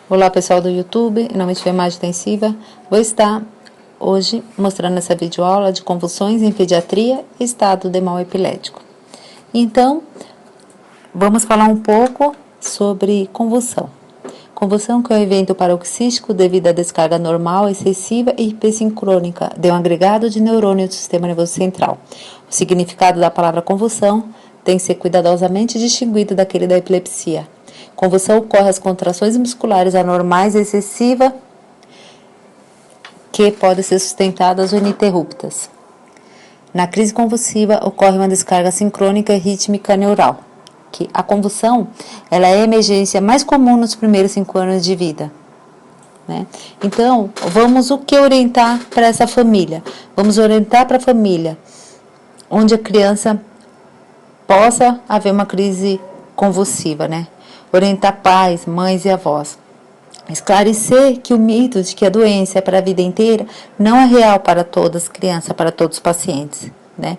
Olá pessoal do YouTube, em nome de Enfermagem Intensiva, vou estar hoje mostrando essa videoaula de convulsões em pediatria e estado de mal epilético. Então, vamos falar um pouco sobre convulsão. Convulsão que é um evento paroxístico devido à descarga normal, excessiva e hipersincrônica de um agregado de neurônio do sistema nervoso central. O significado da palavra convulsão tem que ser cuidadosamente distinguido daquele da epilepsia. Convulsão ocorre às contrações musculares anormais excessivas que podem ser sustentadas ou ininterruptas. Na crise convulsiva ocorre uma descarga sincrônica e rítmica neural. Que a convulsão ela é a emergência mais comum nos primeiros 5 anos de vida. Né? Então, vamos orientar para essa família? Vamos orientar para a família onde a criança possa haver uma crise convulsiva, né? Orientar pais, mães e avós. Esclarecer que o mito de que a doença é para a vida inteira não é real para todas as crianças, para todos os pacientes, né?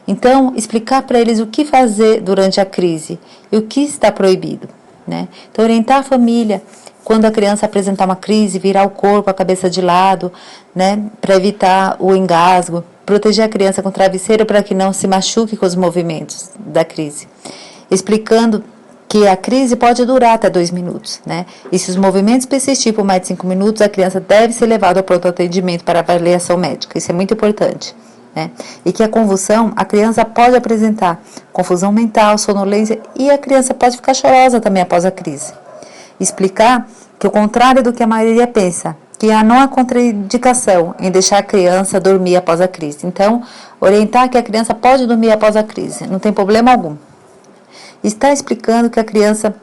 Então, explicar para eles o que fazer durante a crise e o que está proibido, né? Então, orientar a família quando a criança apresentar uma crise, virar o corpo, a cabeça de lado, né? Para evitar o engasgo, proteger a criança com travesseiro para que não se machuque com os movimentos da crise. Explicando que a crise pode durar até 2 minutos, né? E se os movimentos persistirem por mais de 5 minutos, a criança deve ser levada ao pronto atendimento para avaliação médica. Isso é muito importante, né? E que a convulsão, a criança pode apresentar confusão mental, sonolência e a criança pode ficar chorosa também após a crise. Explicar que o contrário do que a maioria pensa, que não há contraindicação em deixar a criança dormir após a crise. Então, orientar que a criança pode dormir após a crise, não tem problema algum. Está explicando que a criança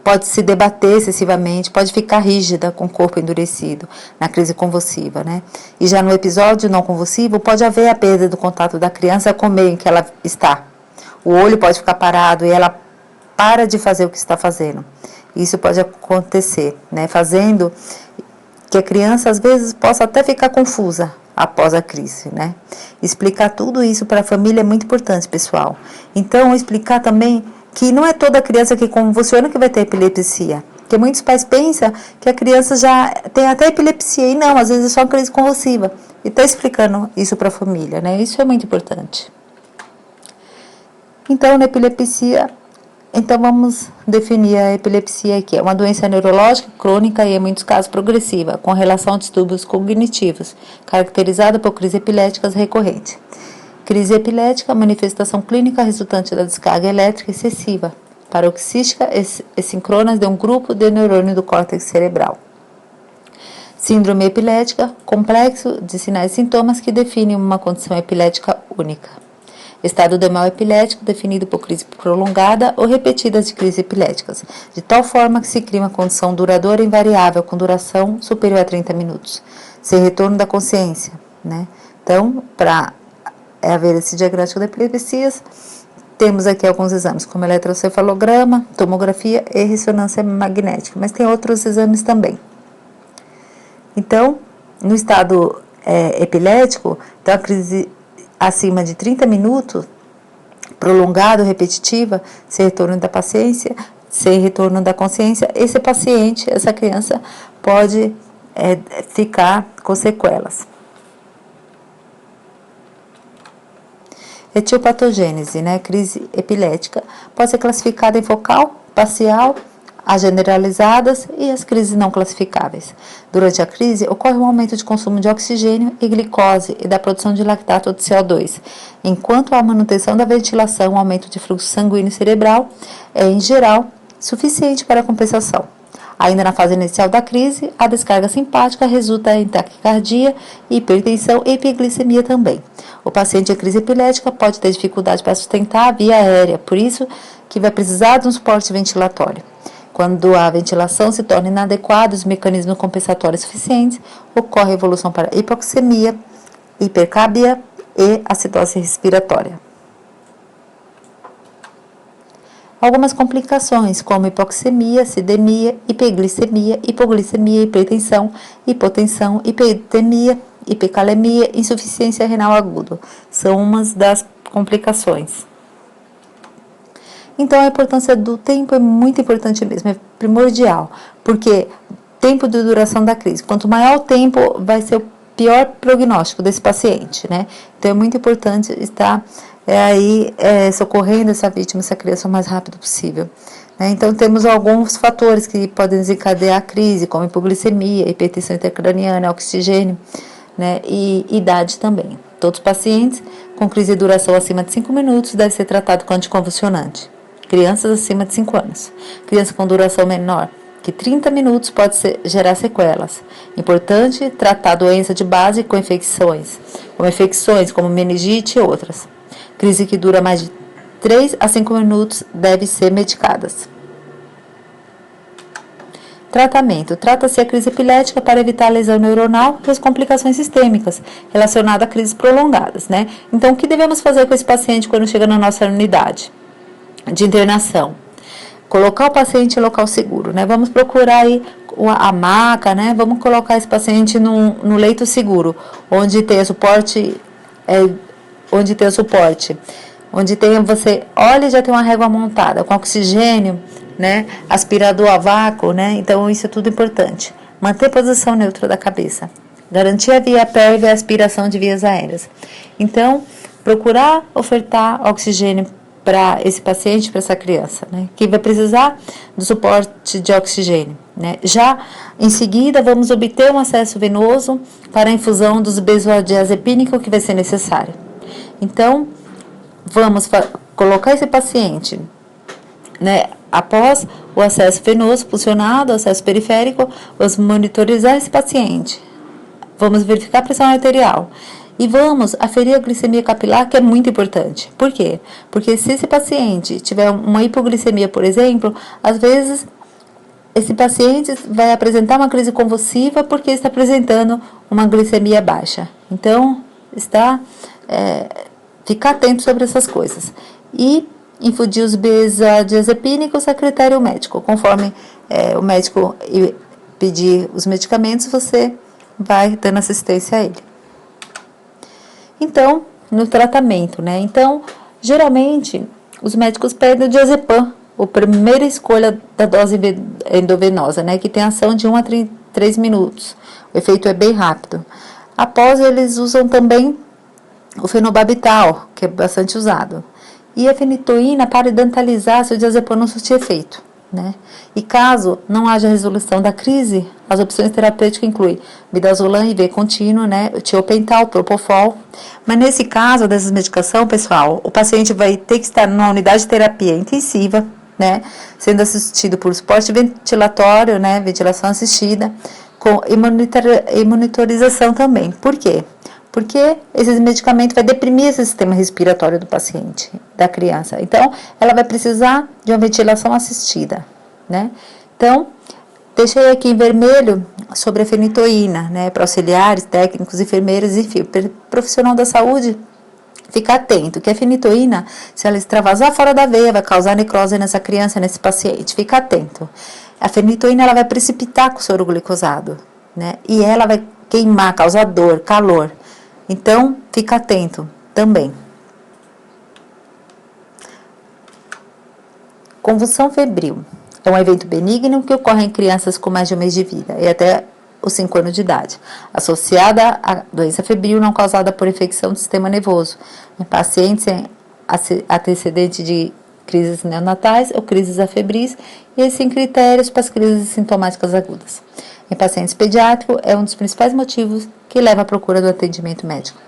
pode se debater excessivamente, pode ficar rígida com o corpo endurecido na crise convulsiva, né? E já no episódio não convulsivo, pode haver a perda do contato da criança com o meio em que ela está. O olho pode ficar parado e ela para de fazer o que está fazendo. Isso pode acontecer, né? Fazendo que a criança, às vezes, possa até ficar confusa após a crise, né? Explicar tudo isso para a família é muito importante, pessoal. Então, explicar também que não é toda criança que convulsiona que vai ter epilepsia. Porque muitos pais pensam que a criança já tem até epilepsia, e não, às vezes é só uma crise convulsiva. E está explicando isso para a família, né? Isso é muito importante. Então, na epilepsia, vamos definir a epilepsia aqui. É uma doença neurológica crônica e, em muitos casos, progressiva, com relação a distúrbios cognitivos, caracterizada por crises epiléticas recorrentes. Crise epilética, manifestação clínica resultante da descarga elétrica excessiva, paroxística e síncrona de um grupo de neurônios do córtex cerebral. Síndrome epilética, complexo de sinais e sintomas que definem uma condição epilética única. Estado de mal epilético, definido por crise prolongada ou repetidas de crises epiléticas, de tal forma que se cria uma condição duradoura e invariável, com duração superior a 30 minutos. Sem retorno da consciência, né? Então, para haver esse diagnóstico de epilepsias, temos aqui alguns exames, como eletrocefalograma, tomografia e ressonância magnética, mas tem outros exames também. Então, no estado epilético, então a crise acima de 30 minutos, prolongada ou repetitiva, sem retorno da paciência, sem retorno da consciência, esse paciente, essa criança, pode ficar com sequelas. Etiopatogênese, né? Crise epilética, pode ser classificada em focal, parcial, as generalizadas e as crises não classificáveis. Durante a crise, ocorre um aumento de consumo de oxigênio e glicose e da produção de lactato de CO2, enquanto a manutenção da ventilação, o aumento de fluxo sanguíneo cerebral é, em geral, suficiente para a compensação. Ainda na fase inicial da crise, a descarga simpática resulta em taquicardia, hipertensão e hipoglicemia também. O paciente em crise epilética pode ter dificuldade para sustentar a via aérea, por isso que vai precisar de um suporte ventilatório. Quando a ventilação se torna inadequada e os mecanismos compensatórios suficientes, ocorre a evolução para hipoxemia, hipercábia e acidose respiratória. Algumas complicações, como hipoxemia, acidemia, hiperglicemia, hipoglicemia, hipertensão, hipotensão, hipertemia, hipercalemia, insuficiência renal aguda, são umas das complicações. Então, a importância do tempo é muito importante mesmo, é primordial, porque tempo de duração da crise, quanto maior o tempo, vai ser o pior prognóstico desse paciente, né? Então, é muito importante estar socorrendo essa vítima, essa criança o mais rápido possível. Né? Então, temos alguns fatores que podem desencadear a crise, como hipoglicemia, hipertensão intracraniana, oxigênio, né? E idade também. Todos os pacientes com crise de duração acima de 5 minutos devem ser tratados com anticonvulsionante. Crianças acima de 5 anos. Criança com duração menor que 30 minutos pode gerar sequelas. Importante tratar a doença de base com infecções como meningite e outras. Crise que dura mais de 3 a 5 minutos devem ser medicadas. Tratamento. Trata-se a crise epilética para evitar a lesão neuronal e as complicações sistêmicas relacionadas a crises prolongadas, né? Então, o que devemos fazer com esse paciente quando chega na nossa unidade de internação? Colocar o paciente em local seguro, né? Vamos procurar aí a maca, né? Vamos colocar esse paciente no leito seguro, onde tem suporte, você olha e já tem uma régua montada com oxigênio, né? Aspirador a vácuo, né? Então isso é tudo importante. Manter posição neutra da cabeça, garantir a via pélvica e a aspiração de vias aéreas. Então, procurar ofertar oxigênio para esse paciente, para essa criança, né? Que vai precisar do suporte de oxigênio, né? Já em seguida, vamos obter um acesso venoso para a infusão dos benzodiazepínicos que vai ser necessário. Então, vamos colocar esse paciente, né, após o acesso venoso funcionado, o acesso periférico, vamos monitorizar esse paciente, vamos verificar a pressão arterial e vamos aferir a glicemia capilar, que é muito importante. Por quê? Porque se esse paciente tiver uma hipoglicemia, por exemplo, às vezes esse paciente vai apresentar uma crise convulsiva porque está apresentando uma glicemia baixa. Então, ficar atento sobre essas coisas. E infundir os benzodiazepínicos a critério médico. Conforme o médico pedir os medicamentos, você vai dando assistência a ele. Então, no tratamento, né? Então, geralmente, os médicos pedem o diazepam, a primeira escolha da dose endovenosa, né? Que tem ação de 1 a 3 minutos. O efeito é bem rápido. Após, eles usam também o fenobarbital, que é bastante usado. E a fenitoína para dentalizar se o diazepam não surtir efeito, né? E caso não haja resolução da crise, as opções terapêuticas incluem midazolam IV contínuo, né? Tiopental, propofol. Mas nesse caso dessas medicações, pessoal, o paciente vai ter que estar numa unidade de terapia intensiva, né? Sendo assistido por suporte ventilatório, né? Ventilação assistida, e monitorização também. Por quê? Porque esses medicamentos vai deprimir esse sistema respiratório do paciente, da criança. Então, ela vai precisar de uma ventilação assistida, né? Então, deixei aqui em vermelho sobre a fenitoína, né? Para auxiliares, técnicos, enfermeiros, enfim, profissional da saúde, ficar atento, que a fenitoína, se ela extravasar fora da veia, vai causar necrose nessa criança, nesse paciente. Fica atento. A fenitoína, ela vai precipitar com o soro glicosado, né? E ela vai queimar, causar dor, calor. Então, fica atento também. Convulsão febril é um evento benigno que ocorre em crianças com mais de 1 mês de vida e até os 5 anos de idade, associada à doença febril não causada por infecção do sistema nervoso, em pacientes sem antecedente de crises neonatais ou crises afebris e sem critérios para as crises sintomáticas agudas. Em pacientes pediátricos, é um dos principais motivos que leva à procura do atendimento médico.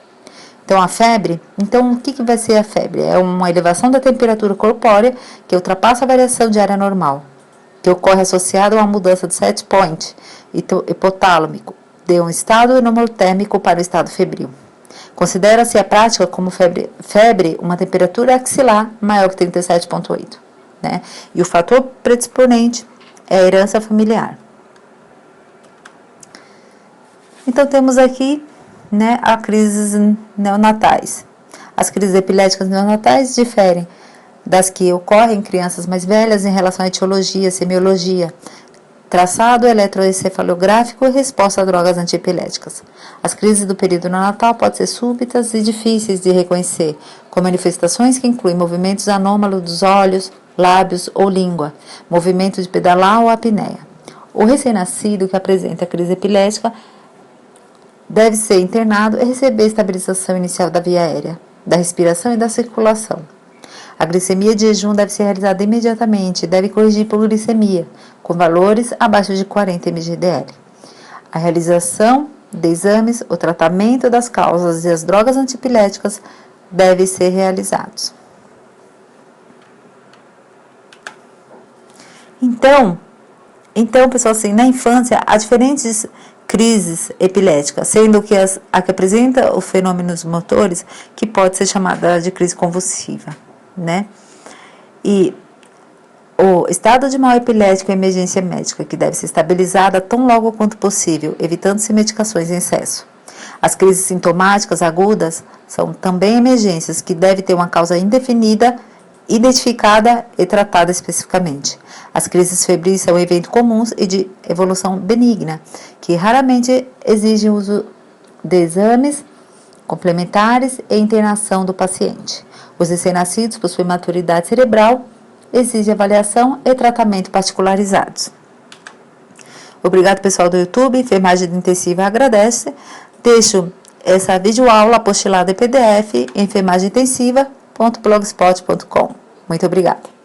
Então, a febre, o que vai ser a febre? É uma elevação da temperatura corpórea que ultrapassa a variação diária normal, que ocorre associada a uma mudança do set point hipotálamico, de um estado normotérmico para o estado febril. Considera-se a prática como febre uma temperatura axilar maior que 37,8, né? E o fator predisponente é a herança familiar. Então, temos aqui, né, as crises neonatais. As crises epiléticas neonatais diferem das que ocorrem em crianças mais velhas em relação à etiologia, semiologia, traçado eletroencefalográfico e resposta a drogas antiepiléticas. As crises do período neonatal podem ser súbitas e difíceis de reconhecer, com manifestações que incluem movimentos anômalos dos olhos, lábios ou língua, movimento de pedalar ou apneia. O recém-nascido que apresenta crise epilética deve ser internado e receber estabilização inicial da via aérea, da respiração e da circulação. A glicemia de jejum deve ser realizada imediatamente e deve corrigir hipoglicemia, com valores abaixo de 40 mg/dl. A realização de exames, o tratamento das causas e as drogas antiepiléticas devem ser realizados. Então, pessoal, assim, na infância há diferentes crises epiléticas, sendo que a que apresenta os fenômenos motores, que pode ser chamada de crise convulsiva, né? E o estado de mal epilético é emergência médica, que deve ser estabilizada tão logo quanto possível, evitando-se medicações em excesso. As crises sintomáticas agudas são também emergências, que devem ter uma causa indefinida, identificada e tratada especificamente. As crises febris são eventos comuns e de evolução benigna, que raramente exigem o uso de exames complementares e internação do paciente. Os recém-nascidos possuem maturidade cerebral, exigem avaliação e tratamento particularizados. Obrigado, pessoal do YouTube. Enfermagem Intensiva agradece. Deixo essa videoaula apostilada em PDF em enfermagemintensiva.blogspot.com. Muito obrigada.